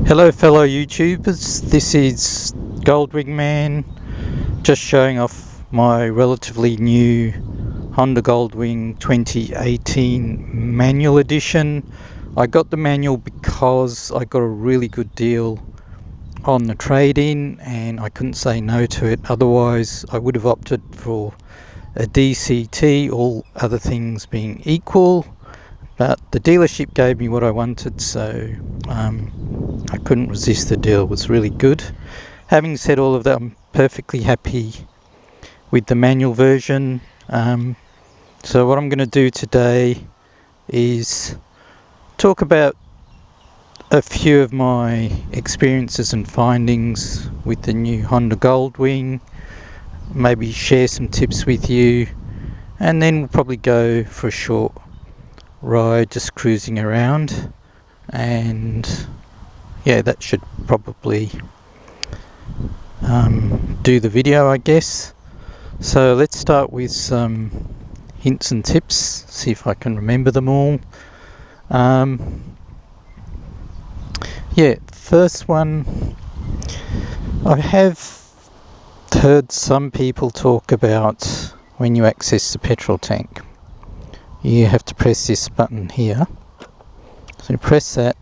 Hello fellow YouTubers, this is Goldwing Man, just showing off my relatively new Honda Goldwing 2018 manual edition. I got the manual because I got a really good deal on the trade-in and I couldn't say no to it, otherwise I would have opted for a DCT, all other things being equal. But the dealership gave me what I wanted, so I couldn't resist the deal. It was really good. Having said all of that, I'm perfectly happy with the manual version. So what I'm going to do today is talk about a few of my experiences and findings with the new Honda Goldwing, maybe share some tips with you, and then we'll probably go for a short ride just cruising around, and yeah, that should probably do the video, I guess. So let's start with some hints and tips, see if I can remember them all. First one, I have heard some people talk about when you access the petrol tank, you have to press this button here. So you press that,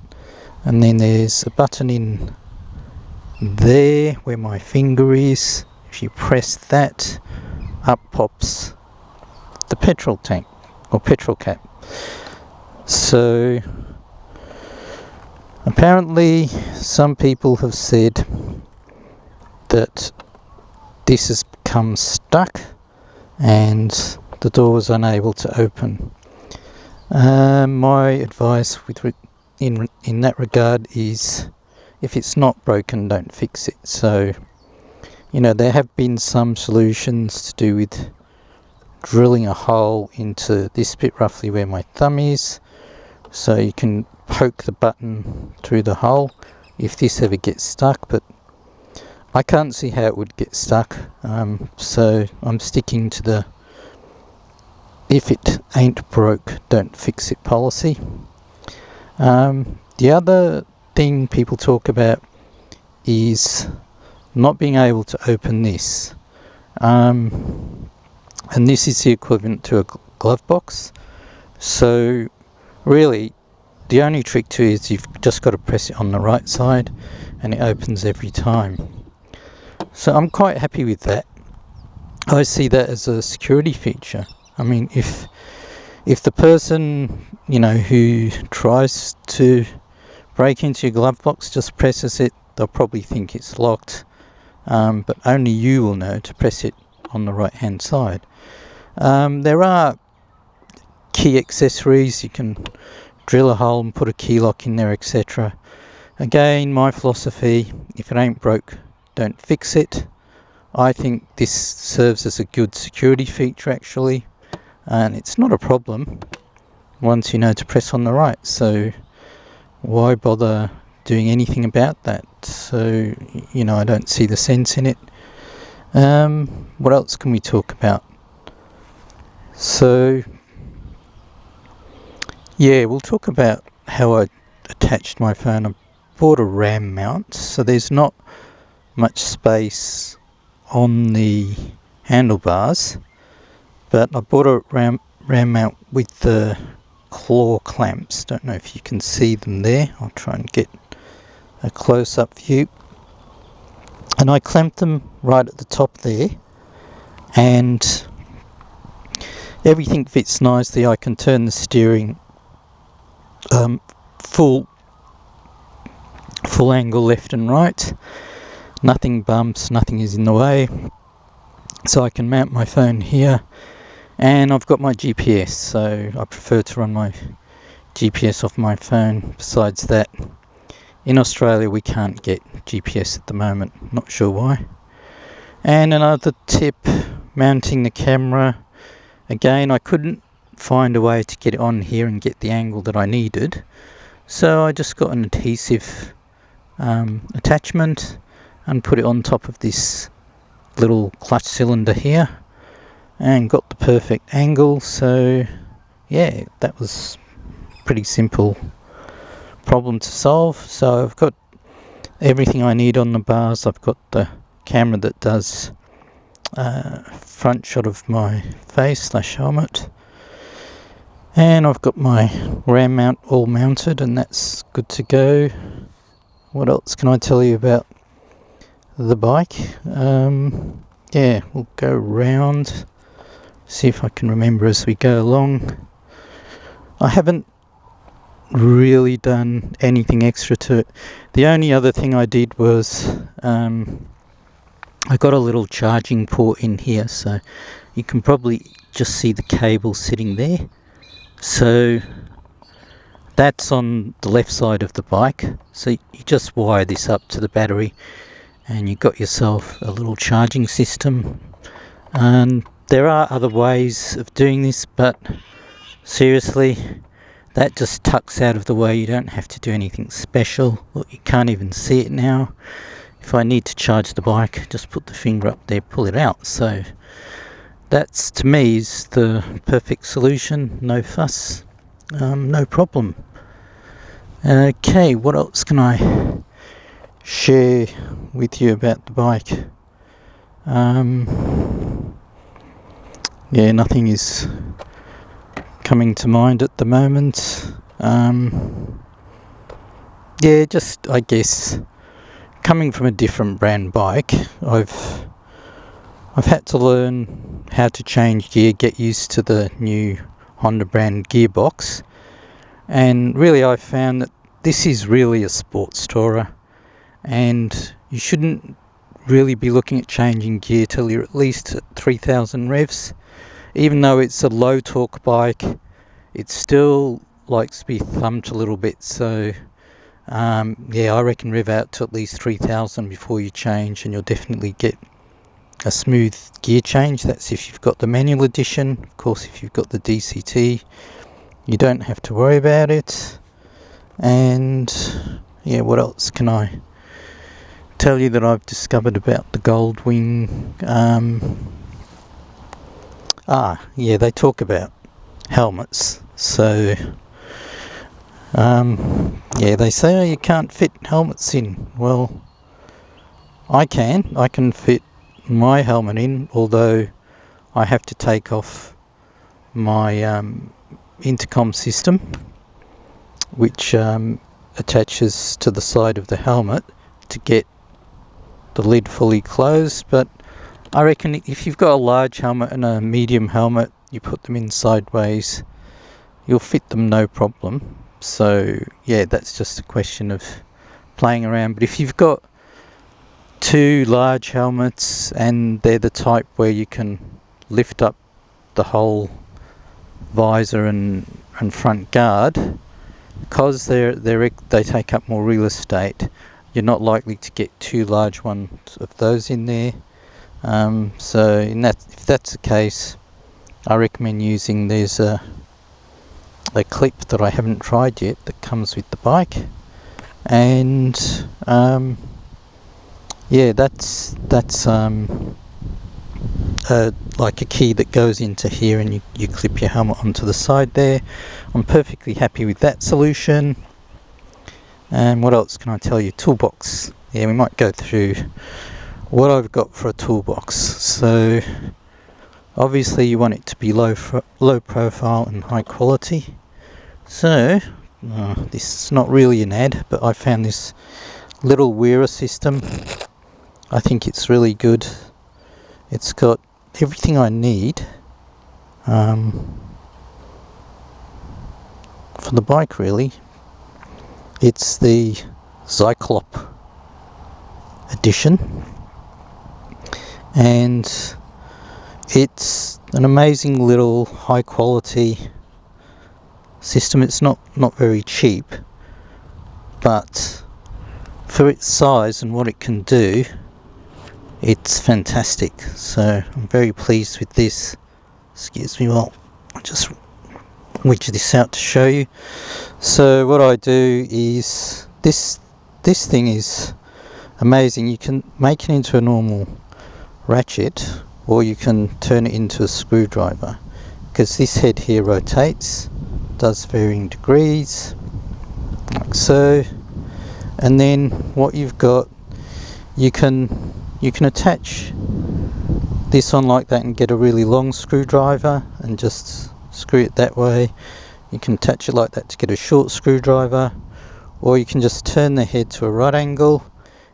and then there's a button in there where my finger is. If you press that, up pops the petrol tank or petrol cap. So apparently some people have said that this has become stuck and the door is unable to open. My advice in that regard is, if it's not broken, don't fix it. So, there have been some solutions to do with drilling a hole into this bit roughly where my thumb is, so you can poke the button through the hole if this ever gets stuck, but I can't see how it would get stuck, so I'm sticking to the if it ain't broke, don't fix it policy. The other thing people talk about is not being able to open this, and this is the equivalent to a glove box. So really the only trick to it is you've just got to press it on the right side and it opens every time. So I'm quite happy with that. I see that as a security feature. I mean, if the person, who tries to break into your glove box just presses it, they'll probably think it's locked, but only you will know to press it on the right hand side. There are key accessories. You can drill a hole and put a key lock in there, etc. Again, my philosophy, if it ain't broke, don't fix it. I think this serves as a good security feature actually, and it's not a problem once you know to press on the right, so why bother doing anything about that? So I don't see the sense in it. What else can we talk about? So we'll talk about how I attached my phone. I bought a RAM mount, so there's not much space on the handlebars, but I bought a RAM mount with the claw clamps. Don't know if you can see them there. I'll try and get a close-up view. And I clamped them right at the top there, and everything fits nicely. I can turn the steering full angle left and right. Nothing bumps, nothing is in the way. So I can mount my phone here, and I've got my GPS, so I prefer to run my GPS off my phone. Besides that, in Australia we can't get GPS at the moment, not sure why. And another tip, mounting the camera. Again, I couldn't find a way to get it on here and get the angle that I needed, so I just got an adhesive attachment and put it on top of this little clutch cylinder here and got the perfect angle. So that was pretty simple problem to solve. So I've got everything I need on the bars. I've got the camera that does front shot of my face / helmet, and I've got my RAM mount all mounted, and that's good to go. What else can I tell you about the bike? Yeah, we'll go round, see if I can remember as we go along. I haven't really done anything extra to it. The only other thing I did was I got a little charging port in here, so you can probably just see the cable sitting there. So that's on the left side of the bike, so you just wire this up to the battery and you've got yourself a little charging system. And there are other ways of doing this, but seriously, that just tucks out of the way. You don't have to do anything special. Look, you can't even see it now. If I need to charge the bike, just put the finger up there, pull it out. So that's, to me, is the perfect solution. No fuss, no problem. Okay, what else can I share with you about the bike? Yeah, nothing is coming to mind at the moment. Yeah, just, I guess, coming from a different brand bike, I've had to learn how to change gear, get used to the new Honda brand gearbox, and really I found that this is really a sports tourer, and you shouldn't really be looking at changing gear till you're at least at 3,000 revs. Even though it's a low torque bike, it still likes to be thumped a little bit, so yeah, I reckon rev out to at least 3,000 before you change, and you'll definitely get a smooth gear change. That's if you've got the manual edition. Of course, if you've got the DCT, you don't have to worry about it. And yeah, what else can I tell you that I've discovered about the Goldwing? Yeah, they talk about helmets. So yeah, they say, oh, you can't fit helmets in. Well, I can fit my helmet in, although I have to take off my intercom system, which attaches to the side of the helmet to get the lid fully closed. But I reckon if you've got a large helmet and a medium helmet, you put them in sideways, you'll fit them no problem. So yeah, that's just a question of playing around. But if you've got two large helmets and they're the type where you can lift up the whole visor and front guard, because they take up more real estate, you're not likely to get two large ones of those in there. So if that's the case, I recommend using, there's a clip that I haven't tried yet that comes with the bike, and yeah, that's like a key that goes into here, and you clip your helmet onto the side there. I'm perfectly happy with that solution. And what else can I tell you? Toolbox. Yeah, we might go through what I've got for a toolbox. So obviously you want it to be low profile and high quality. So this is not really an ad, but I found this little wearer system. I think it's really good. It's got everything I need for the bike, really. It's the Cyclop edition, and it's an amazing little high quality system. It's not very cheap, but for its size and what it can do, it's fantastic. So I'm very pleased with this. Excuse me while I just wedge this out to show you. So what I do is, this thing is amazing. You can make it into a normal ratchet, or you can turn it into a screwdriver, because this head here rotates, does varying degrees, like so, and then what you've got, you can attach this on like that and get a really long screwdriver and just screw it that way. You can attach it like that to get a short screwdriver, or you can just turn the head to a right angle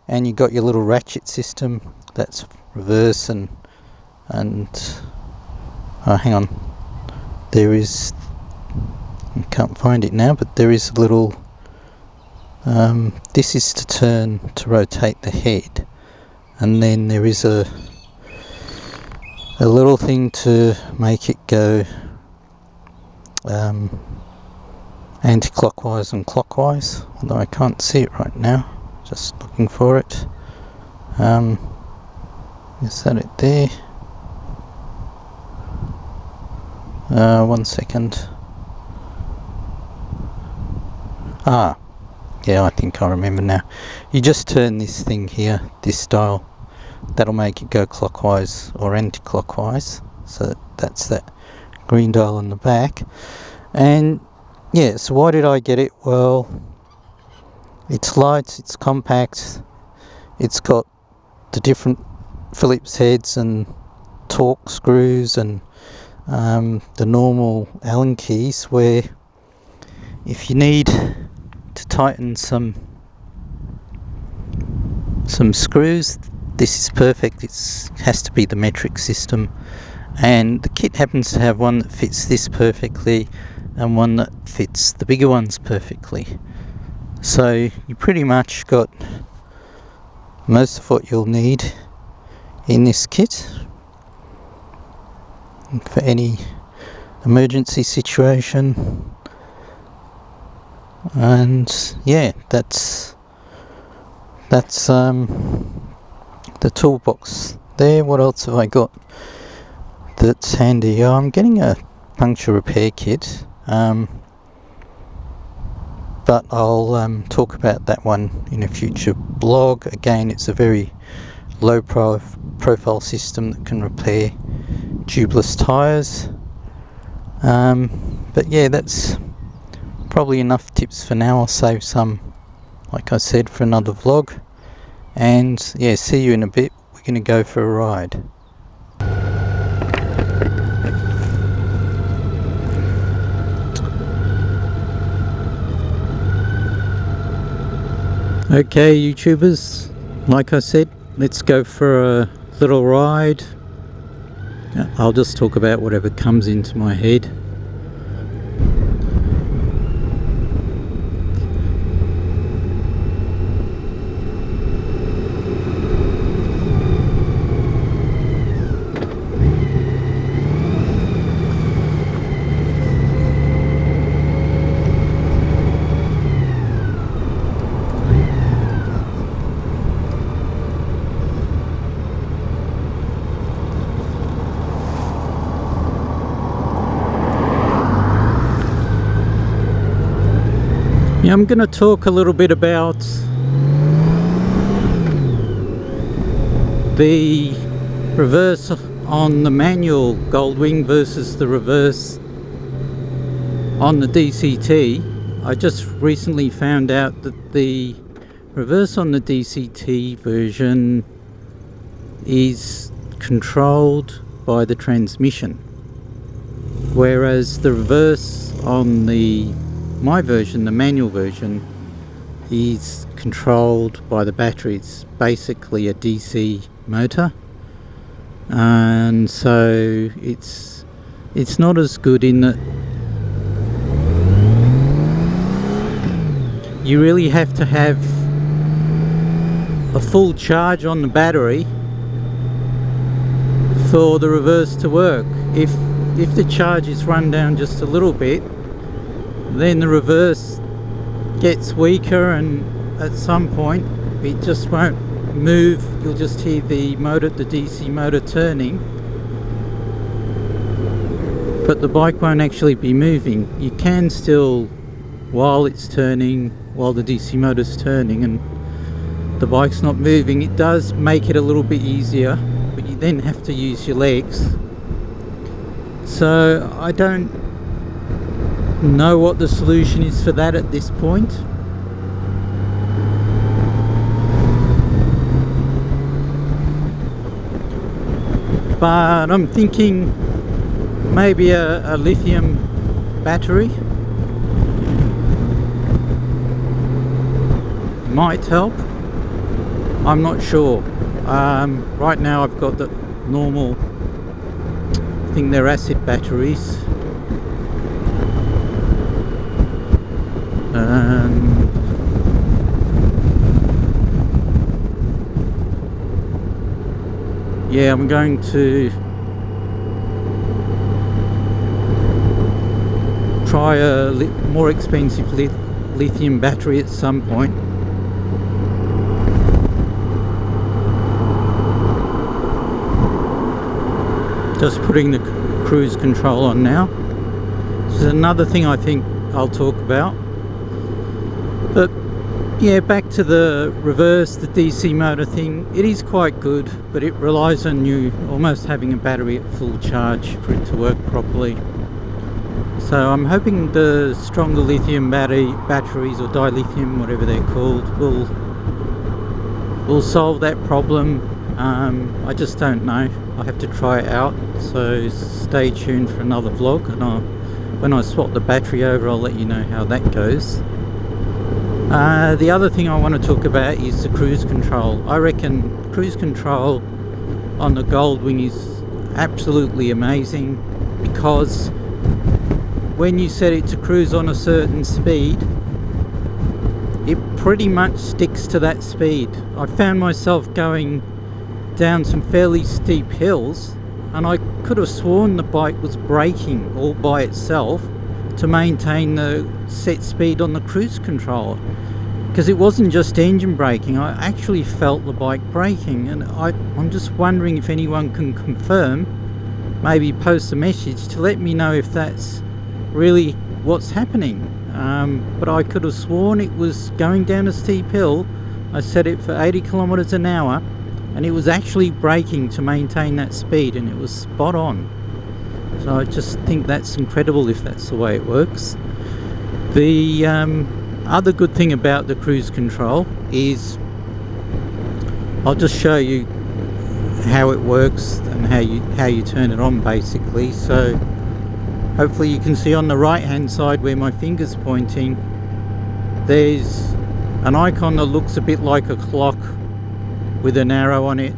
and you've got your little ratchet system that's reverse and oh, hang on, there is, I can't find it now, but there is a little this is to rotate the head, and then there is a little thing to make it go anti-clockwise and clockwise, although I can't see it right now, just looking for it. Is that it there? One second. Yeah, I think I remember now. You just turn this thing here, this dial, that'll make it go clockwise or anti-clockwise. So that's that green dial on the back. And yeah, so why did I get it? Well, it's light, it's compact, it's got the different Phillips heads and torque screws and the normal Allen keys, where if you need to tighten some screws, this is perfect. It has to be the metric system, and the kit happens to have one that fits this perfectly and one that fits the bigger ones perfectly. So you pretty much got most of what you'll need in this kit for any emergency situation. And yeah, that's the toolbox there. What else have I got that's handy? I'm getting a puncture repair kit, but I'll talk about that one in a future blog. Again, it's a very low profile system that can repair tubeless tyres. But yeah, that's probably enough tips for now. I'll save some, like I said, for another vlog. And yeah, see you in a bit. We're going to go for a ride. Okay, YouTubers, like I said, let's go for a little ride. I'll just talk about whatever comes into my head. Yeah, I'm going to talk a little bit about the reverse on the manual Goldwing versus the reverse on the DCT. I just recently found out that the reverse on the DCT version is controlled by the transmission, whereas the reverse on my version, the manual version, is controlled by the battery. It's basically a DC motor, and so it's not as good in that you really have to have a full charge on the battery for the reverse to work. If the charge is run down just a little bit, then the reverse gets weaker, and at some point it just won't move. You'll just hear the DC motor turning, but the bike won't actually be moving. You can still, while it's turning, while the DC motor's turning and the bike's not moving, it does make it a little bit easier, but you then have to use your legs. So I don't know what the solution is for that at this point. but I'm thinking maybe a lithium battery might help. I'm not sure. Right now I've got the normal, I think they're acid batteries. Yeah, I'm going to try a more expensive lithium battery at some point. Just putting the cruise control on now. This is another thing I think I'll talk about. But yeah, back to the reverse, the DC motor thing. It is quite good, but it relies on you almost having a battery at full charge for it to work properly. So I'm hoping the stronger lithium batteries, or dilithium, whatever they're called, will solve that problem. I just don't know. I have to try it out, so stay tuned for another vlog, and when I swap the battery over, I'll let you know how that goes. The other thing I want to talk about is the cruise control. I reckon cruise control on the Goldwing is absolutely amazing, because when you set it to cruise on a certain speed, it pretty much sticks to that speed. I found myself going down some fairly steep hills, and I could have sworn the bike was braking all by itself to maintain the set speed on the cruise control, because it wasn't just engine braking. I actually felt the bike braking, and I'm just wondering if anyone can confirm, maybe post a message to let me know if that's really what's happening. But I could have sworn it was going down a steep hill. I set it for 80 kilometers an hour, and it was actually braking to maintain that speed, and it was spot on. So I just think that's incredible if that's the way it works. The other good thing about the cruise control is, I'll just show you how it works and how you turn it on basically. So hopefully you can see on the right hand side where my finger's pointing, there's an icon that looks a bit like a clock with an arrow on it,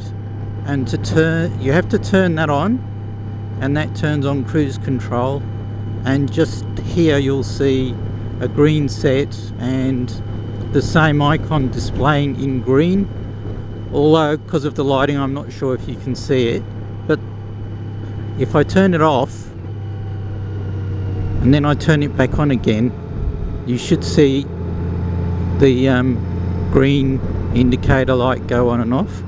and to turn, you have to turn that on, and that turns on cruise control. And just here you'll see a green set and the same icon displaying in green, although because of the lighting I'm not sure if you can see it. But if I turn it off and then I turn it back on again, you should see the green indicator light go on and off.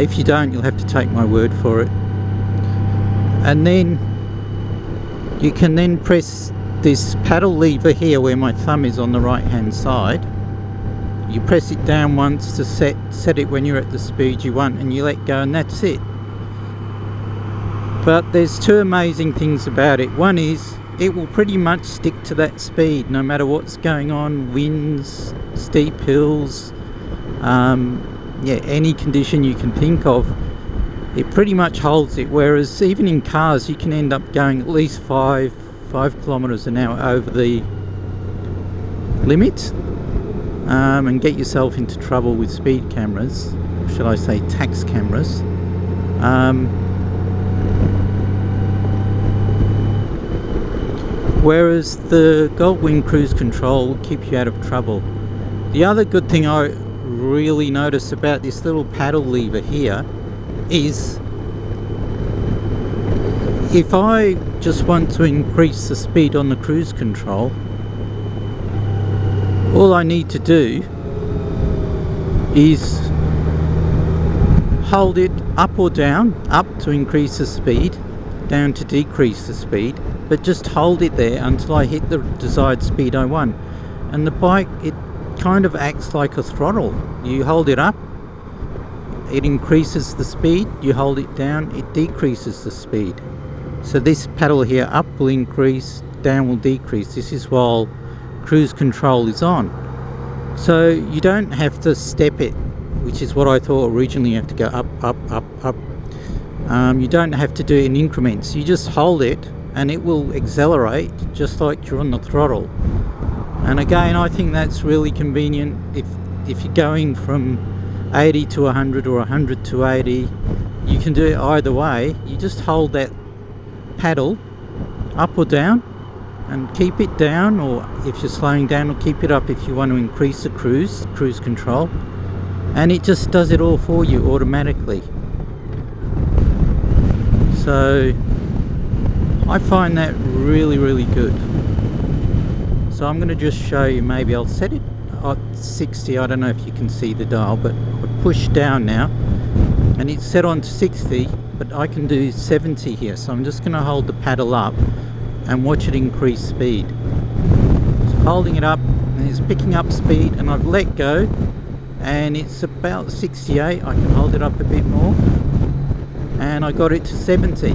If you don't, you'll have to take my word for it. And then you can then press this paddle lever here where my thumb is on the right hand side. You press it down once to set it when you're at the speed you want, and you let go, and that's it. But there's two amazing things about it. One is it will pretty much stick to that speed no matter what's going on, winds, steep hills, yeah, any condition you can think of. It pretty much holds it, whereas even in cars you can end up going at least 5 kilometers an hour over the limit, and get yourself into trouble with speed cameras, or should I say tax cameras. Whereas the Goldwing cruise control will keep you out of trouble. The other good thing I really notice about this little paddle lever here is, if I just want to increase the speed on the cruise control, all I need to do is hold it up or down, up to increase the speed, down to decrease the speed, but just hold it there until I hit the desired speed I want. And the bike, it kind of acts like a throttle. You hold it up, it increases the speed. You hold it down, it decreases the speed. So this paddle here, up will increase, down will decrease. This is while cruise control is on. So you don't have to step it, which is what I thought originally. You have to go up, up, up, up, You don't have to do it in increments. You just hold it and it will accelerate just like you're on the throttle. And again, I think that's really convenient if you're going from 80 to 100 or 100 to 80. You can do it either way. You just hold that paddle up or down and keep it down, or if you're slowing down, or keep it up if you want to increase the cruise control, and it just does it all for you automatically. So I find that really good. So I'm going to just show you, maybe I'll set it at 60. I don't know if you can see the dial, but I've pushed down now and it's set on to 60, but I can do 70 here. So I'm just going to hold the paddle up and watch it increase speed. So holding it up and it's picking up speed, and I've let go and it's about 68. I can hold it up a bit more and I got it to 70.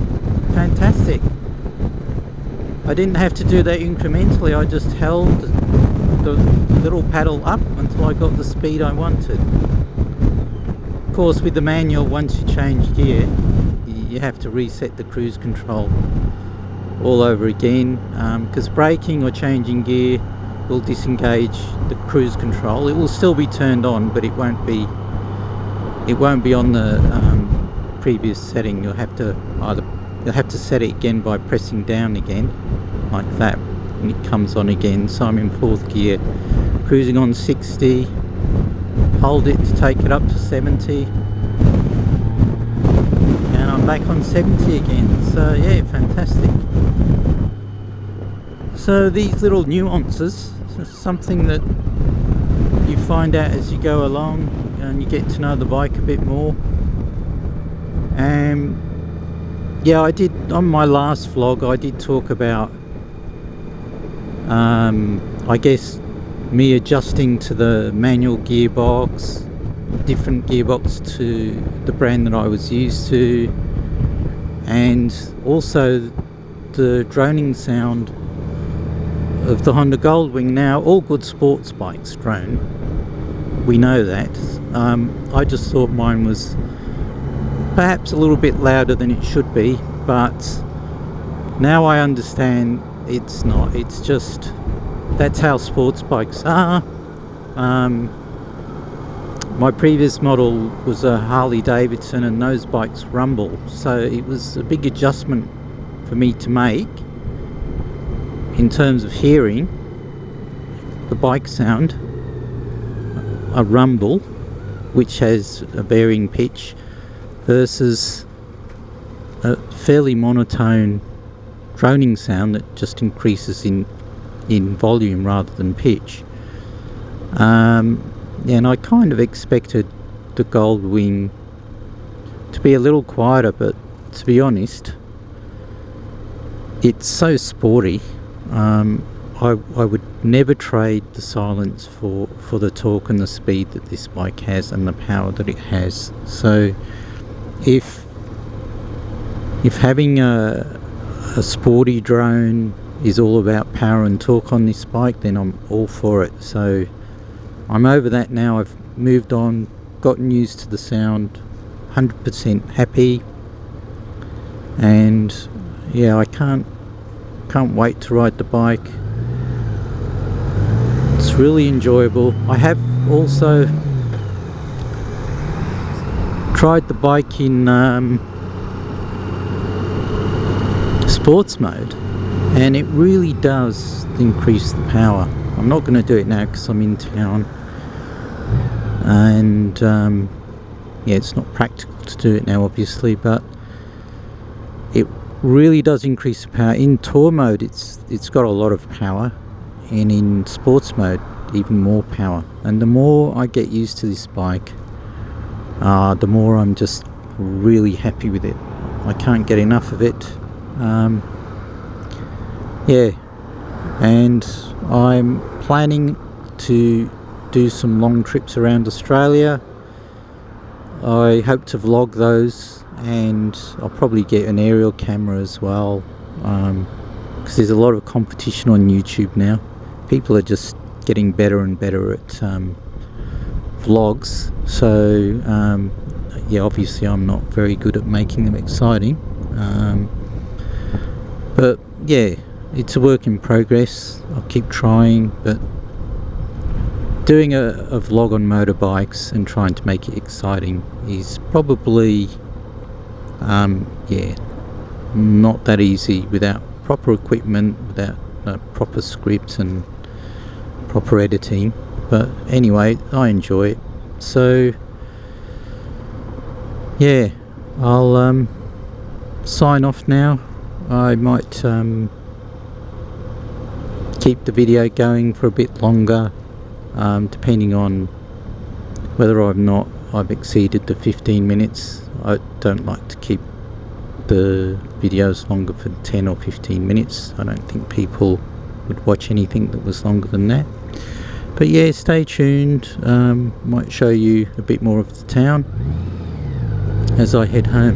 Fantastic. I didn't have to do that incrementally. I just held the little paddle up until I got the speed I wanted. Of course, with the manual, once you change gear, you have to reset the cruise control all over again, because braking or changing gear will disengage the cruise control. It will still be turned on, but it won't be on the previous setting. You'll have to set it again by pressing down again like that, and it comes on again. So I'm in 4th gear, cruising on 60, hold it to take it up to 70, and I'm back on 70 again. So yeah, fantastic. So these little nuances are something that you find out as you go along and you get to know the bike a bit more. Yeah, I did, on my last vlog, I did talk about I guess me adjusting to the manual gearbox, different gearbox to the brand that I was used to, and also the droning sound of the Honda Goldwing. Now, all good sports bikes drone, we know that. I just thought mine was perhaps a little bit louder than it should be, but now I understand it's not. It's just, that's how sports bikes are. My previous model was a Harley Davidson, and those bikes rumble, so it was a big adjustment for me to make in terms of hearing the bike sound, a rumble which has a varying pitch, versus a fairly monotone droning sound that just increases in volume rather than pitch. Yeah, and I kind of expected the Goldwing to be a little quieter, but to be honest, it's so sporty. I would never trade the silence for the torque and the speed that this bike has and the power that it has. So if having a sporty drone is all about power and torque on this bike, then I'm all for it. So I'm over that now. I've moved on, gotten used to the sound, 100% happy, and yeah, I can't wait to ride the bike. It's really enjoyable. I have also tried the bike in sports mode, and it really does increase the power. I'm not going to do it now because I'm in town, and yeah, it's not practical to do it now obviously, but it really does increase the power. In tour mode it's got a lot of power, and in sports mode even more power. And the more I get used to this bike, the more I'm just really happy with it. I can't get enough of it. Yeah, and I'm planning to do some long trips around Australia. I hope to vlog those, and I'll probably get an aerial camera as well, because there's a lot of competition on YouTube now. People are just getting better and better at vlogs, so yeah, obviously I'm not very good at making them exciting, but yeah, it's a work in progress. I'll keep trying, but doing a vlog on motorbikes and trying to make it exciting is probably yeah, not that easy without proper equipment, without proper scripts and proper editing. But anyway, I enjoy it. So yeah, I'll sign off now. I might keep the video going for a bit longer, depending on whether or not I've exceeded the 15 minutes. I don't like to keep the videos longer for 10 or 15 minutes. I don't think people would watch anything that was longer than that. But yeah, stay tuned. Might show you a bit more of the town as I head home.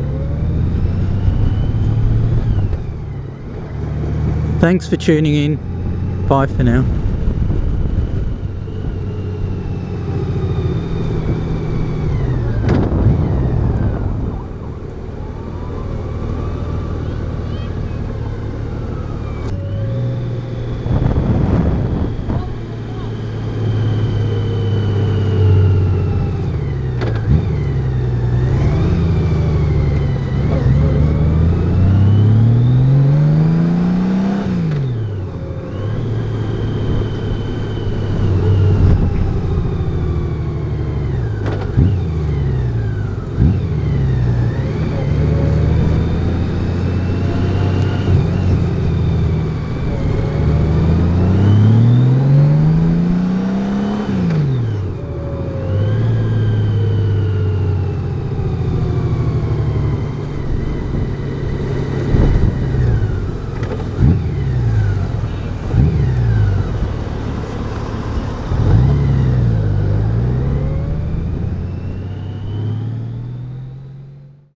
Thanks for tuning in. Bye for now.